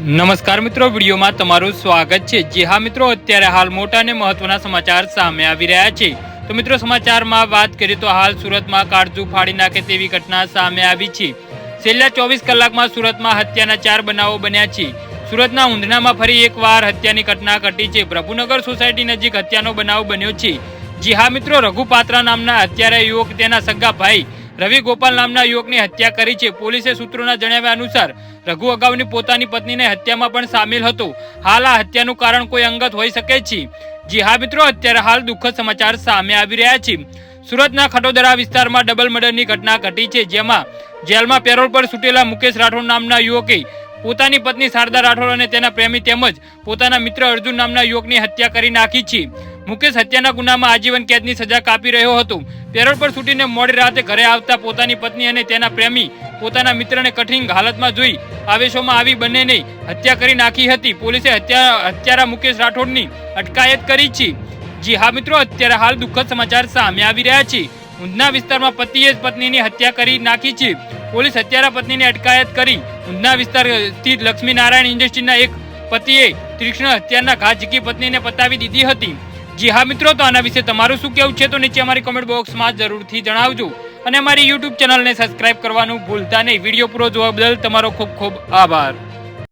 નમસ્કાર મિત્રો, વિડીયોમાં તમારું સ્વાગત છે। જી હા મિત્રો, અત્યારે હાલ મોટા અને મહત્વના સમાચાર સામે આવી રહ્યા છે। તો મિત્રો, સમાચારમાં વાત કરીએ તો હાલ સુરતમાં કાળજુ ફાડી નાખે તેવી ઘટના સામે આવી છે। છેલ્લા 24 કલાકમાં સુરતમાં હત્યાના 4 બનાવો બન્યા છે। સુરતના ઊંધણામાં ફરી એકવાર હત્યાની ઘટના ઘટી છે। પ્રભુનગર સોસાયટી નજીક હત્યાનો બનાવ બન્યો છે। જી હા મિત્રો, રઘુ પાત્રા નામના હત્યારા યુવક તેના સગા ભાઈ રવિ ગોપાલ નામના યુવકની હત્યા કરી છે। પોલીસે સૂત્રોના જણાવ્યા અનુસાર રઘુ અગાઉની પોતાની પત્નીને હત્યામાં પણ સામેલ હતો। હાલ આ હત્યાનું કારણ કોઈ અંગત હોઈ શકે છે। જી હા મિત્રો, અત્યારે હાલ દુઃખદ સમાચાર સામે આવી રહ્યા છે। સુરતના ખટોદરા વિસ્તારમાં ડબલ મર્ડરની ઘટના ઘટી છે, જેમાં જેલમાં પેરોલ પર છૂટેલા મુકેશ રાઠોડ નામના યુવકે પોતાની પત્ની શારદા રાઠોડ અને તેના પ્રેમી તેમજ પોતાના મિત્ર અર્જુન નામના યુવકની હત્યા કરી નાખી છે। મુકેશ હત્યાના ગુનામાં આજીવન કેદની સજા કાપી રહ્યો હતો। પેરોલ પર છૂટીને મોડી રાતે ઘરે આવતા પોતાની પત્ની અને તેના પ્રેમી પોતાના મિત્રને કઠિન હાલતમાં જોઈ આવેશોમાં આવી બંનેને હત્યા કરી નાખી હતી। પોલીસે હત્યારા મુકેશ રાઠોડની અટકાયત કરી છે। જી હા મિત્રો, અત્યારે હાલ દુઃખદ સમાચાર સામે આવી રહ્યા છે। ઊંધના વિસ્તારમાં પતિએ જ પત્નીની હત્યા કરી નાખી છે। પોલીસ હત્યારા પત્નીની અટકાયત કરી ઊંધના વિસ્તાર સ્થિત લક્ષ્મી નારાયણ ઇન્ડસ્ટ્રીના એક પતિએ તીક્ષ્ણ હત્યાના ઘા ઝીકી પત્નીને પતાવી દીધી હતી। જી હા મિત્રો, તો આના વિશે તમારું શું કહેવું છે તો નીચે અમારી કમેન્ટ બોક્સમાં જરૂરથી જણાવજો અને અમારી યુટ્યુબ ચેનલને સબસ્ક્રાઇબ કરવાનું ભૂલતા નહીં। વિડીયો પૂરો જોવા બદલ તમારો ખૂબ ખૂબ આભાર।